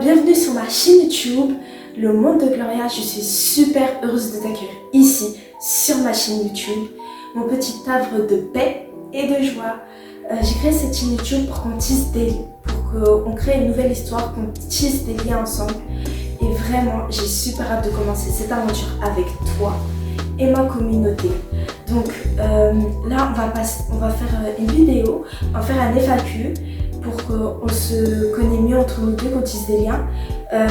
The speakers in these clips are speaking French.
Bienvenue sur ma chaîne YouTube, Le Monde de Gloria. Je suis super heureuse de t'accueillir ici, sur ma chaîne YouTube, mon petit havre de paix et de joie. J'ai créé cette chaîne YouTube pour qu'on tisse qu'on crée une nouvelle histoire, qu'on tisse des liens ensemble. Et vraiment, j'ai super hâte de commencer cette aventure avec toi et ma communauté. Donc là, on va faire une vidéo, on va faire un FAQ pour qu'on se connaisse mieux entre nous deux, qu'on tisse des liens.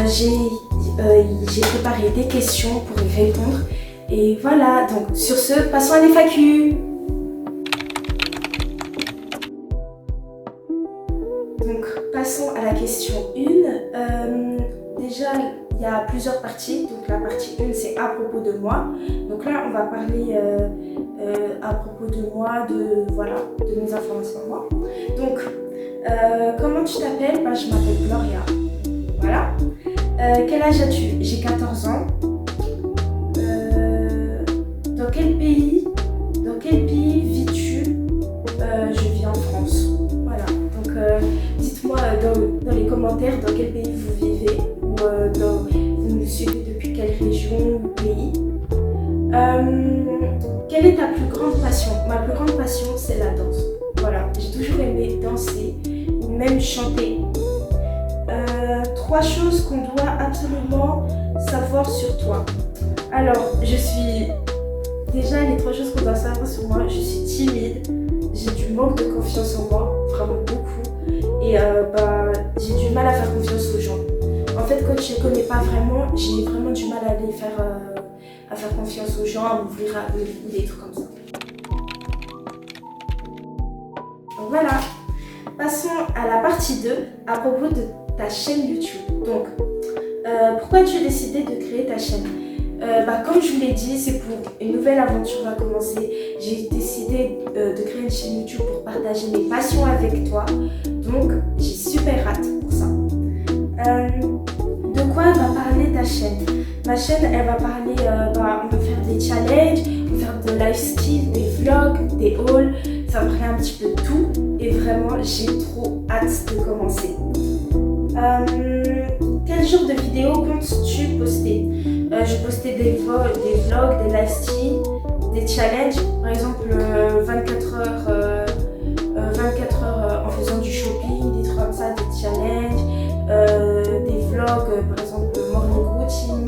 J'ai préparé des questions pour y répondre. Et voilà, donc sur ce, passons à l'FAQ. Donc passons à la question 1. Déjà, il y a plusieurs parties. Donc la partie 1, c'est à propos de moi. Donc là, on va parler à propos de moi, de mes informations à moi. Donc, comment tu t'appelles? Je m'appelle Gloria. Voilà. Quel âge as-tu? J'ai 14 ans. Dans quel pays vis-tu? Je vis en France. Voilà. Donc, dites-moi dans les commentaires dans quel pays vous vivez ou vous me suivez depuis quelle région ou pays. Quelle est ta plus grande passion? Ma plus grande passion, c'est la danse. Voilà, j'ai toujours aimé danser ou même chanter. 3 choses qu'on doit absolument savoir sur toi. Alors, déjà, les 3 choses qu'on doit savoir sur moi, je suis timide, j'ai du manque de confiance en moi, vraiment beaucoup, et j'ai du mal à faire confiance aux gens. En fait, quand je ne connais pas vraiment, j'ai vraiment du mal à faire confiance aux gens, à m'ouvrir à eux, ou des trucs comme ça. Donc voilà, passons à la partie 2, à propos de ta chaîne YouTube. Donc, pourquoi tu as décidé de créer ta chaîne? Comme je vous l'ai dit, c'est pour une nouvelle aventure va commencer. J'ai décidé de créer une chaîne YouTube pour partager mes passions avec toi. Donc, j'ai super hâte pour ça. De quoi va parler ta chaîne? Ma chaîne, elle va parler, on peut faire des challenges, on peut faire de lifestyle, des vlogs, des hauls. Ça va parler un petit peu de tout. Et vraiment, j'ai trop hâte de commencer. Quel genre de vidéos comptes-tu poster? Je postais des vlogs, des lifestyle, des challenges. Par exemple, 24 heures en faisant du shopping, des trucs comme ça, des challenges, des vlogs, par exemple, morning routine,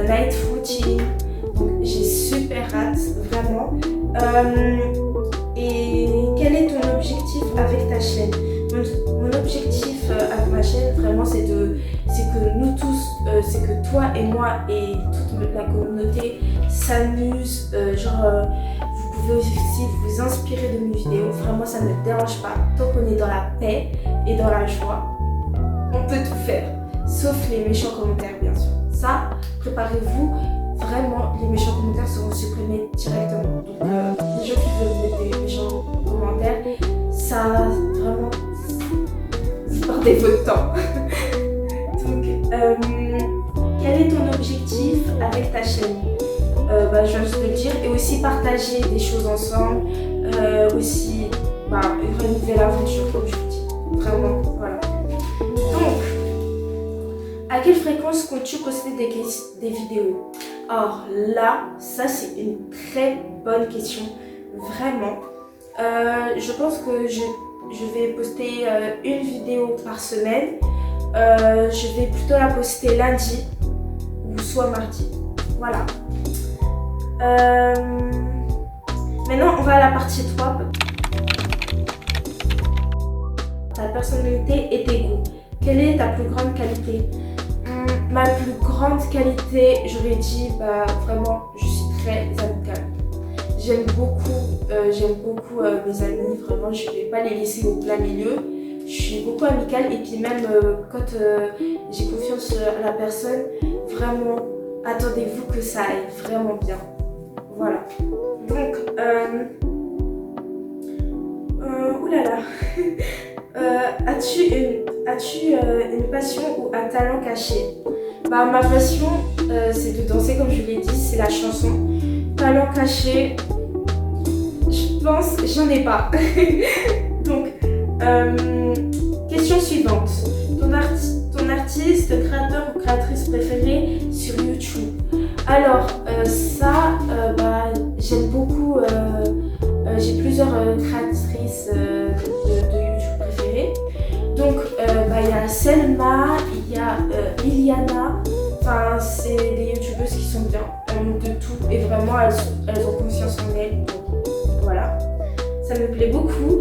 night routine. Donc, j'ai super hâte, vraiment. Et quel est ton objectif avec ta chaîne? Mon objectif avec ma chaîne, vraiment, c'est que nous tous, c'est que toi et moi et toute la communauté s'amusent. Vous pouvez aussi vous inspirer de mes vidéos. Vraiment, ça ne me dérange pas. Tant qu'on est dans la paix et dans la joie, on peut tout faire. Sauf les méchants commentaires, bien sûr. Ça, préparez-vous. Vraiment, les méchants commentaires seront supprimés directement. Donc, les gens qui veulent mettre des méchants commentaires, ça, vraiment, vous perdez votre temps. Donc, quel est ton objectif avec ta chaîne? Je viens juste de le dire. Et aussi partager des choses ensemble. Aussi, une nouvelle aventure, comme je vous dis. Vraiment, voilà. Donc, à quelle fréquence comptes-tu poster des vidéos? Or là, ça c'est une très bonne question, vraiment. Je pense que je vais poster une vidéo par semaine. Je vais plutôt la poster lundi ou soit mardi. Voilà. Maintenant, on va à la partie 3. Ta personnalité et tes goûts. Quelle est ta plus grande qualité? Ma plus grande qualité, j'aurais dit, vraiment, je suis très amicale. J'aime beaucoup mes amis, vraiment, je ne vais pas les laisser au plein milieu. Je suis beaucoup amicale et puis même quand j'ai confiance à la personne, vraiment, attendez-vous que ça aille vraiment bien. Voilà. Donc, oulala. As-tu une passion ou un talent caché? Ma passion, c'est de danser, comme je l'ai dit, c'est la chanson. Talent caché, je pense, j'en ai pas. Donc, question suivante. Ton artiste préféré sur YouTube. Alors j'aime beaucoup, j'ai plusieurs créatrices de YouTube préférées. Donc il y a Selma, il y a Iliana, enfin c'est des youtubeuses qui sont bien, elles montrent de tout et vraiment elles ont confiance en elles. Donc voilà, ça me plaît beaucoup.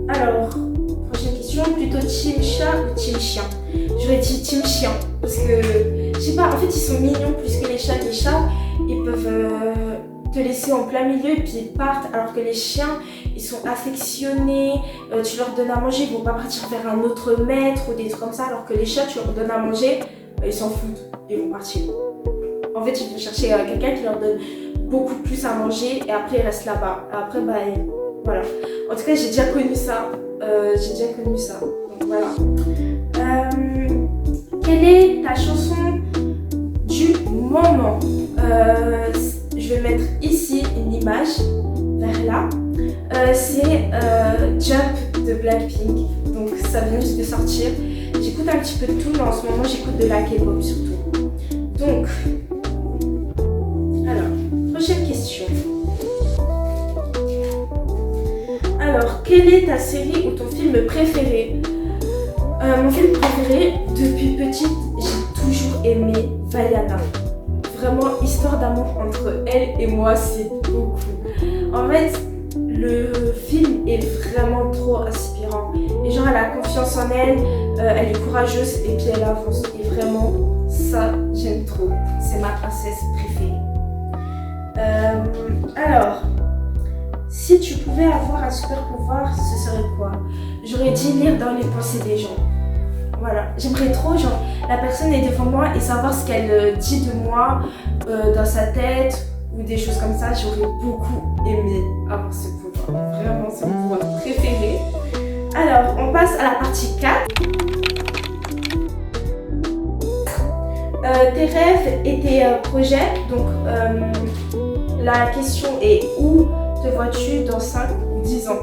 Alors, prochaine question, plutôt team chat ou team chien? J'aurais dit team chien parce que, je sais pas, en fait ils sont mignons plus que les chats. Les chats, ils peuvent te laisser en plein milieu et puis ils partent, alors que les chiens, ils sont affectionnés, tu leur donnes à manger, ils vont pas partir vers un autre maître ou des trucs comme ça, alors que les chats, tu leur donnes à manger, ils s'en foutent, ils vont partir. En fait, ils vont chercher quelqu'un qui leur donne beaucoup plus à manger et après ils restent là-bas. Après, voilà. En tout cas, j'ai déjà connu ça. Donc voilà. Quelle est ta chanson du moment? Je vais mettre ici une image vers là. C'est Jump de Blackpink. Donc ça vient juste de sortir. J'écoute un petit peu de tout, mais en ce moment j'écoute de la K-pop surtout. Donc, alors, prochaine question. Alors, quelle est ta série ou ton film préféré? Mon film préféré, depuis petite, j'ai toujours aimé Vaiana. Vraiment, histoire d'amour entre elle et moi, c'est beaucoup. En fait, le film est vraiment trop inspirant. Et genre, elle a confiance en elle, elle est courageuse et puis elle avance. Et vraiment, ça, j'aime trop. C'est ma princesse préférée. Alors, si tu pouvais avoir un super pouvoir, ce serait quoi? J'aurais dit lire dans les pensées des gens. Voilà, j'aimerais trop, genre, la personne est devant moi et savoir ce qu'elle dit de moi dans sa tête ou des choses comme ça. J'aurais beaucoup aimé avoir ce pouvoir. Vraiment, c'est mon pouvoir préféré. Alors, on passe à la partie 4. Tes rêves et tes projets. Donc, la question est où te vois-tu dans 5 ou 10 ans?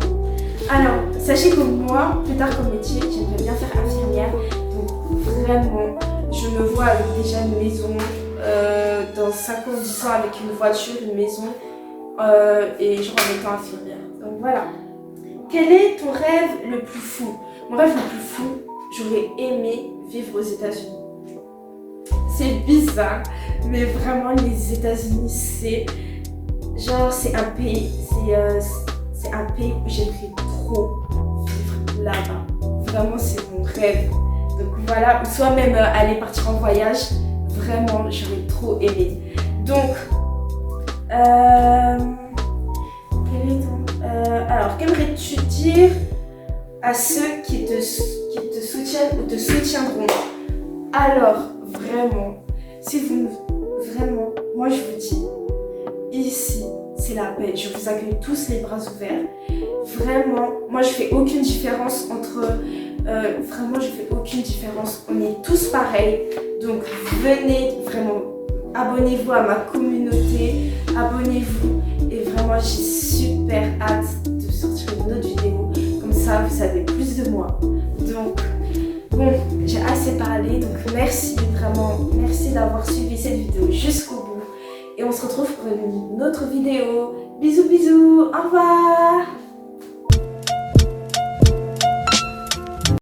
Alors, sachez que moi, plus tard comme métier, j'aimerais bien faire infirmière. Donc vraiment, je me vois avec déjà une maison, dans 5 ans, 10 ans avec une voiture, une maison, et genre en étant infirmière. Donc voilà. Quel est ton rêve le plus fou? Mon rêve le plus fou, j'aurais aimé vivre aux États-Unis. C'est bizarre, mais vraiment les États-Unis, c'est un pays, c'est un pays où j'aimerais trop vivre là-bas. Vraiment, c'est mon rêve. Donc voilà, ou soit même aller partir en voyage. Vraiment, j'aurais trop aimé. Donc, alors, qu'aimerais-tu dire à ceux qui te soutiennent ou te soutiendront? Alors, vraiment, vraiment, moi je vous dis, ici, c'est la paix. Je vous accueille tous les bras ouverts. Vraiment, moi je fais aucune différence entre... vraiment, je fais aucune différence. On est tous pareils. Donc, venez, vraiment, abonnez-vous à ma communauté. Abonnez-vous. Et vraiment, j'ai super hâte de sortir une autre vidéo. Comme ça, vous savez plus de moi. Donc, bon, j'ai assez parlé. Donc, merci, vraiment, merci d'avoir suivi cette vidéo jusqu'au bout. Et on se retrouve pour une autre vidéo. Bisous, bisous, au revoir!